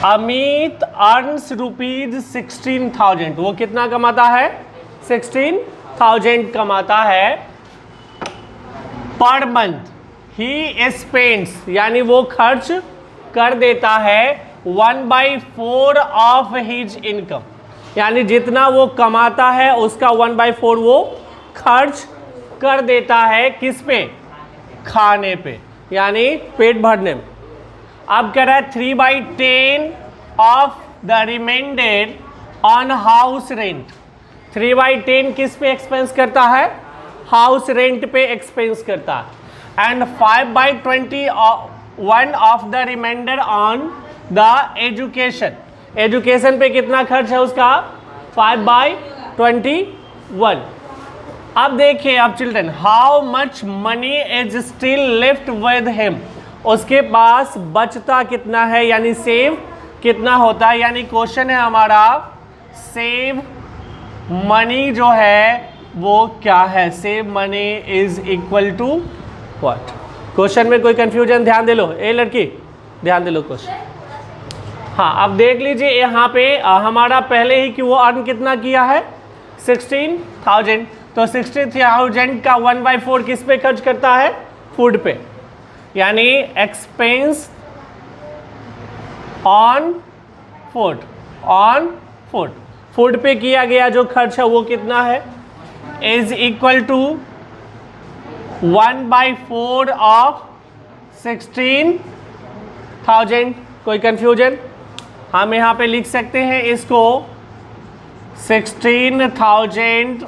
Amit earns ₹16,000। वो कितना कमाता है? 16,000 कमाता है पर मंथ। ही स्पेंड्स यानी वो खर्च कर देता है 1/4 ऑफ हिज इनकम, यानी जितना वो कमाता है उसका 1/4 वो खर्च कर देता है। किस पे? खाने पे, यानी पेट भरने में। अब कह रहा है 3/10 of the remainder on house rent. 3/10 किस पे एक्सपेंस करता है? हाउस रेंट पे एक्सपेंस करता है। And 5/21 of the remainder on the education. Education पे कितना खर्च है उसका? 5/21। अब देखिए, अब children, how much money is still left with him. उसके पास बचता कितना है, यानी सेव कितना होता है। यानी क्वेश्चन है हमारा सेव मनी जो है वो क्या है? Save money is equal to what? Question में कोई कंफ्यूजन? ध्यान दे लो, ए लड़की ध्यान दे लो क्वेश्चन। हाँ, अब देख लीजिए यहाँ पे हमारा पहले ही कि वो अर्न कितना किया है? 16,000। तो 16,000 का 1/4 किस पे खर्च करता है? फूड पे, यानी expense on food. On food, food पे किया गया जो खर्च है वो कितना है? Is equal to 1/4 of 16,000। कोई कंफ्यूजन? हम यहाँ पे लिख सकते हैं इसको 16,000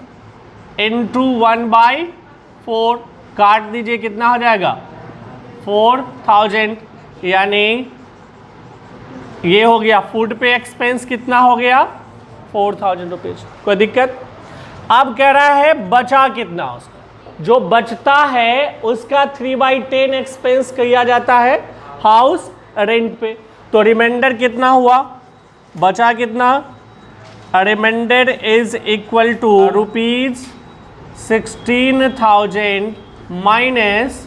इंटू 1/4 काट दीजिए, कितना हो जाएगा? 4,000। यानी ये हो गया फूड पे एक्सपेंस कितना हो गया? 4,000 रुपीज। कोई दिक्कत? अब कह रहा है बचा कितना उसका? जो बचता है उसका 3/10 एक्सपेंस किया जाता है हाउस रेंट पे। तो रिमाइंडर कितना हुआ? बचा कितना? Remainder is equal to ₹16,000 minus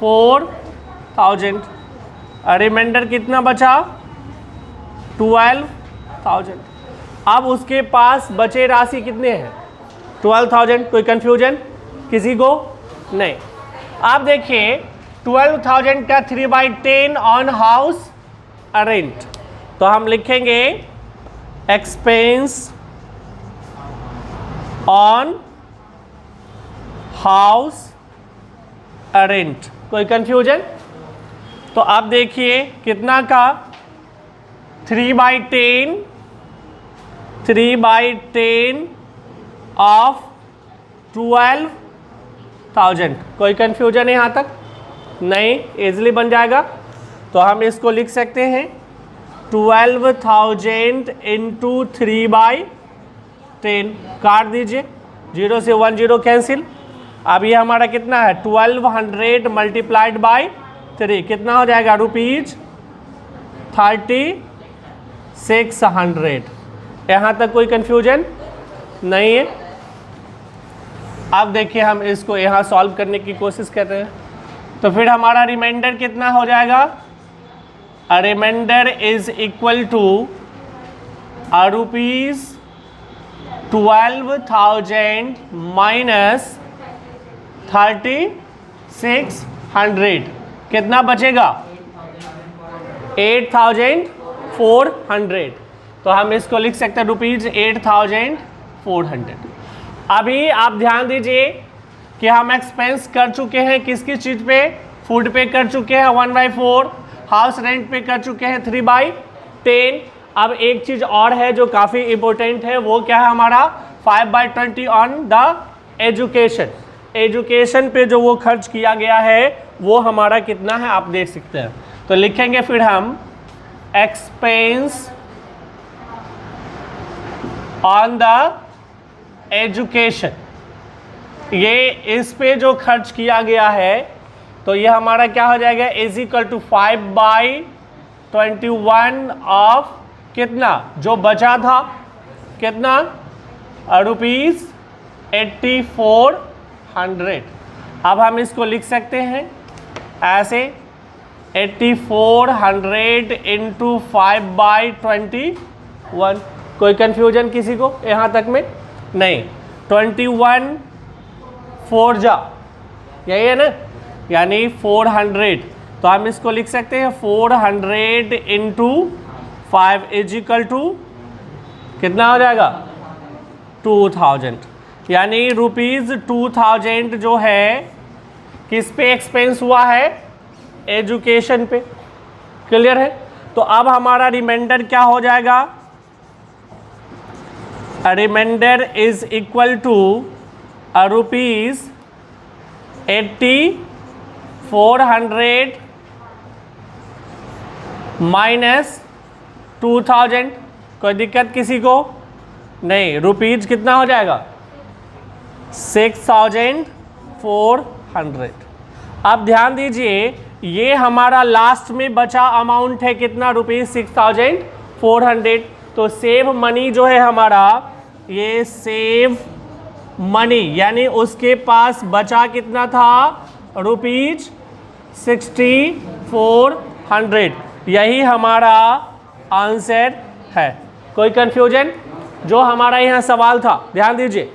4,000। Remainder कितना बचा? 12,000। अब उसके पास बचे राशि कितने हैं? 12,000। कोई कंफ्यूजन किसी को? नहीं। अब देखिए 12,000 का 3/10 ऑन हाउस रेंट, तो हम लिखेंगे एक्सपेंस ऑन हाउस रेंट। कोई कंफ्यूजन? तो अब देखिए कितना का 3/10 ऑफ 12,000। कोई कंफ्यूजन है यहाँ तक? नहीं, इजीली बन जाएगा। तो हम इसको लिख सकते हैं 12,000 इंटू 3/10। काट दीजिए, 0 से 1 0 कैंसिल। अब ये हमारा कितना है? 1200 मल्टीप्लाइड बाई 3 कितना हो जाएगा? ₹3600। यहाँ तक कोई कंफ्यूजन नहीं है? अब देखिए हम इसको यहाँ सॉल्व करने की कोशिश कर रहे हैं, तो फिर हमारा रिमाइंडर कितना हो जाएगा? Remainder is equal to ₹12,000 minus 3600। कितना बचेगा? 8,400। तो हम इसको लिख सकते हैं ₹8,400। अभी आप ध्यान दीजिए कि हम एक्सपेंस कर चुके हैं किस किस चीज़ पे? फूड पे कर चुके हैं 1/4, हाउस रेंट पे कर चुके हैं 3/10। अब एक चीज़ और है जो काफ़ी इम्पोर्टेंट है, वो क्या है हमारा? 5/20 ऑन द एजुकेशन। एजुकेशन पे जो वो खर्च किया गया है वो हमारा कितना है आप देख सकते हैं। तो लिखेंगे फिर हम एक्सपेंस ऑन द एजुकेशन। ये इस पे जो खर्च किया गया है तो ये हमारा क्या हो जाएगा? इज इक्वल टू 5/21 ऑफ कितना जो बचा था? कितना? ₹8400। अब हम इसको लिख सकते हैं ऐसे 8400 इंटू 5/21। कोई कंफ्यूजन किसी को यहाँ तक में? नहीं। 21 4 जा, यही है ना, यानी 400। तो हम इसको लिख सकते हैं 400 इंटू 5 इज इक्वल टू कितना हो जाएगा? 2000। यानी ₹2000 जो है किस पे एक्सपेंस हुआ है? एजुकेशन पे। क्लियर है? तो अब हमारा रिमाइंडर क्या हो जाएगा? Remainder is equal to ₹8400 minus 2000। कोई दिक्कत किसी को? नहीं। रुपीज कितना हो जाएगा? 6400। अब ध्यान दीजिए, ये हमारा लास्ट में बचा अमाउंट है कितना? ₹6400। तो सेव मनी जो है हमारा, ये सेव मनी यानी उसके पास बचा कितना था? ₹6400। यही हमारा आंसर है। कोई कंफ्यूजन? जो हमारा यहाँ सवाल था, ध्यान दीजिए,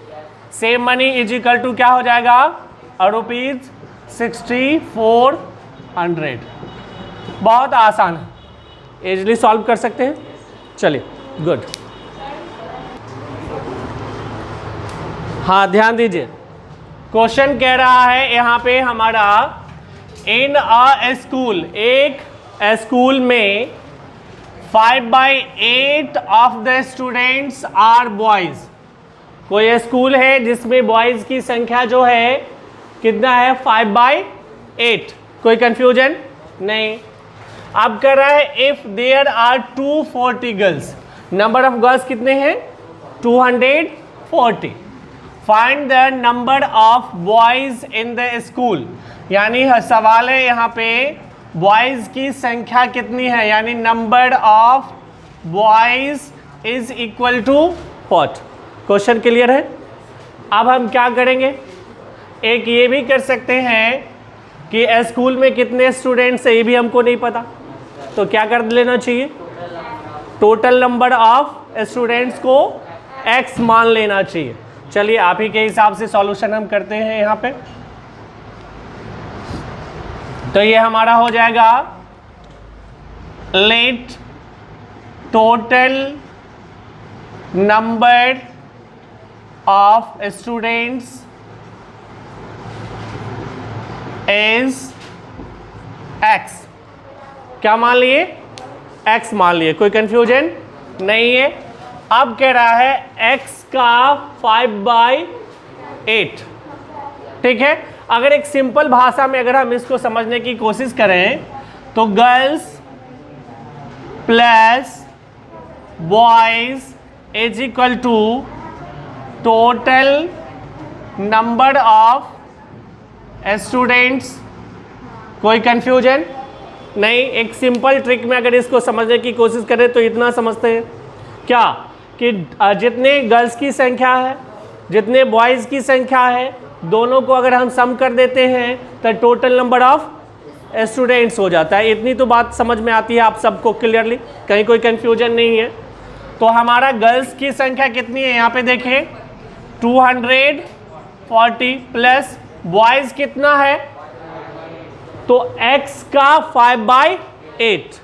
save money is equal to क्या हो जाएगा? ₹6400। बहुत आसान है, इजली सॉल्व कर सकते हैं। चलिए, गुड। हाँ, ध्यान दीजिए, क्वेश्चन कह रहा है यहाँ पे हमारा, इन अ स्कूल, एक स्कूल में 5/8 of the students are boys. कोई स्कूल है जिसमें बॉयज की संख्या जो है कितना है? 5/8। कोई कंफ्यूजन? नहीं। अब कर रहा है if there are 240 girls, number of girls कितने हैं? 240। Find the number of boys in the school. यानी सवाल है यहाँ पे बॉयज की संख्या कितनी है, यानी number of boys is equal to what? Question clear है? अब हम क्या करेंगे, एक ये भी कर सकते हैं कि स्कूल में कितने स्टूडेंट्स है ये भी हमको नहीं पता, तो क्या कर लेना चाहिए? टोटल नंबर ऑफ स्टूडेंट्स को x मान लेना चाहिए। चलिए, आप ही के हिसाब से सॉल्यूशन हम करते हैं यहाँ पे। तो ये हमारा हो जाएगा, let total number of students is x। क्या मान लिए? x मान लिए। कोई कंफ्यूजन नहीं है। अब कह रहा है x का 5/8। ठीक है, अगर एक सिंपल भाषा में अगर हम इसको समझने की कोशिश करें तो girls plus boys is equal to total number of students. कोई कंफ्यूजन नहीं। एक सिंपल ट्रिक में अगर इसको समझने की कोशिश करें तो इतना समझते हैं क्या, कि जितने गर्ल्स की संख्या है, जितने बॉयज़ की संख्या है, दोनों को अगर हम सम कर देते हैं तो टोटल नंबर ऑफ स्टूडेंट्स हो जाता है। इतनी तो बात समझ में आती है आप सबको क्लियरली, कहीं कोई कंफ्यूजन नहीं है। तो हमारा गर्ल्स की संख्या कितनी है यहाँ पे देखें, 240 प्लस बॉयज़ कितना है, तो x का 5/8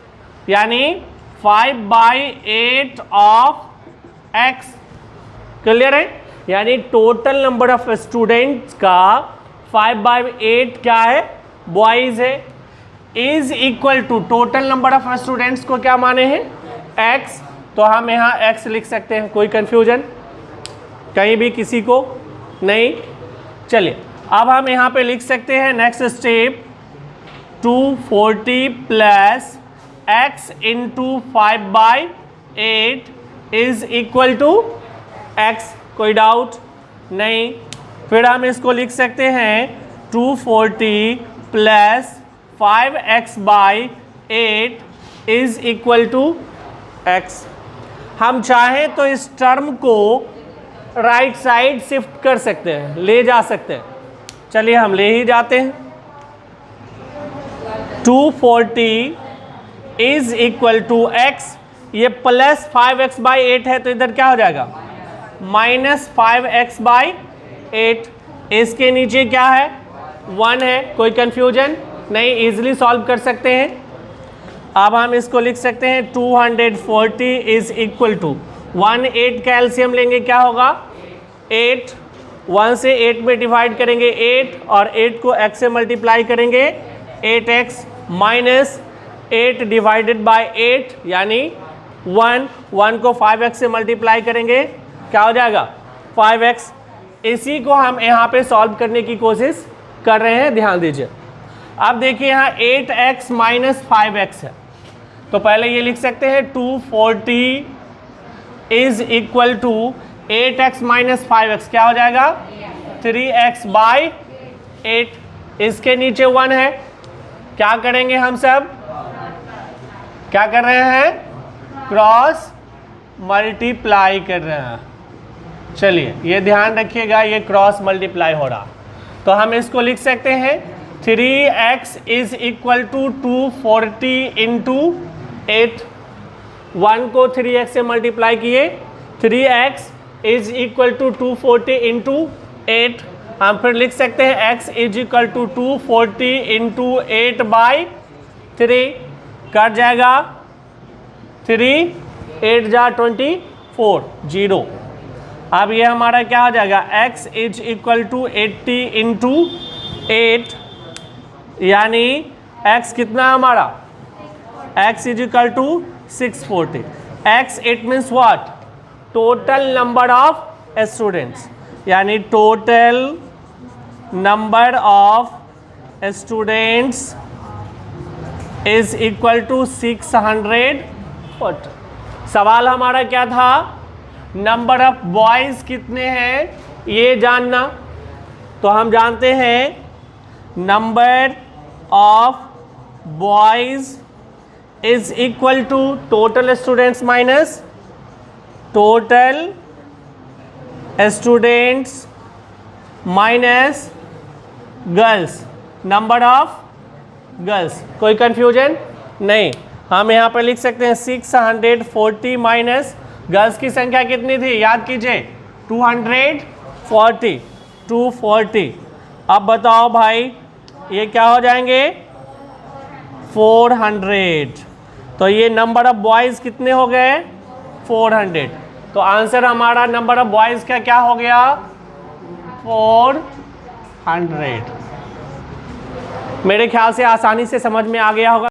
यानी 5/8 ऑफ x। क्लियर है? यानी टोटल नंबर ऑफ स्टूडेंट्स का 5/8 क्या है? बॉयज है। Is equal to total number of students को क्या माने हैं? x। तो हम यहाँ x लिख सकते हैं। कोई कंफ्यूजन कहीं भी किसी को नहीं? चलिए, अब हम यहाँ पे लिख सकते हैं next step, 240 plus x into 5/8 is equal to x। कोई डाउट नहीं? फिर हम इसको लिख सकते हैं 240 plus 5x/8 is equal to x। हम चाहें तो इस टर्म को राइट साइड शिफ्ट कर सकते हैं, ले जा सकते हैं। चलिए, हम ले ही जाते हैं। 240 इज इक्वल टू x, ये प्लस 5x/8 है तो इधर क्या हो जाएगा माइनस 5x/8। इसके नीचे क्या है 1 है, कोई कंफ्यूजन नहीं, इजीली सॉल्व कर सकते हैं। अब हम इसको लिख सकते हैं 240 इज इक्वल टू 1 8 का एलसीएम लेंगे क्या होगा 8, 1 से 8 में डिवाइड करेंगे 8 और 8 को x से मल्टीप्लाई करेंगे 8x माइनस 8 डिवाइडेड बाय 8 यानी 1 को 5x से मल्टीप्लाई करेंगे क्या हो जाएगा 5x। इसी को हम यहाँ पे सॉल्व करने की कोशिश कर रहे हैं, ध्यान दीजिए। अब देखिए यहाँ 8x माइनस 5x है, तो पहले ये लिख सकते हैं 240 is equal to 8x minus 5x क्या हो जाएगा 3x/8। इसके नीचे 1 है, क्या करेंगे हम सब, क्या कर रहे हैं क्रॉस मल्टीप्लाई कर रहे हैं। चलिए ये ध्यान रखिएगा, ये क्रॉस मल्टीप्लाई हो रहा, तो हम इसको लिख सकते हैं 3x is equal to 240 into 8, 1 को 3x से मल्टीप्लाई किए, 3x is equal to 240 into 8। हम फिर लिख सकते हैं x is equal to 240 into 8/3, cut जाएगा 3 8 जा 24 0। अब ये हमारा क्या हो जाएगा x is equal to 80 into 8 यानी x कितना हमारा x is equal to 640। x it means what total number of students, यानी total number of students is equal to 640। सवाल हमारा क्या था नंबर ऑफ बॉयज़ कितने हैं ये जानना, तो हम जानते हैं number of boys is equal to total students minus total students minus girls, number of girls. कोई कंफ्यूजन नहीं, हम यहाँ पर लिख सकते हैं 640 माइनस गर्ल्स की संख्या कितनी थी याद कीजिए 240। अब बताओ भाई ये क्या हो जाएंगे 400, तो ये नंबर ऑफ बॉयज़ कितने हो गए 400, तो आंसर हमारा नंबर ऑफ बॉयज़ का क्या हो गया 400। मेरे ख्याल से आसानी से समझ में आ गया होगा।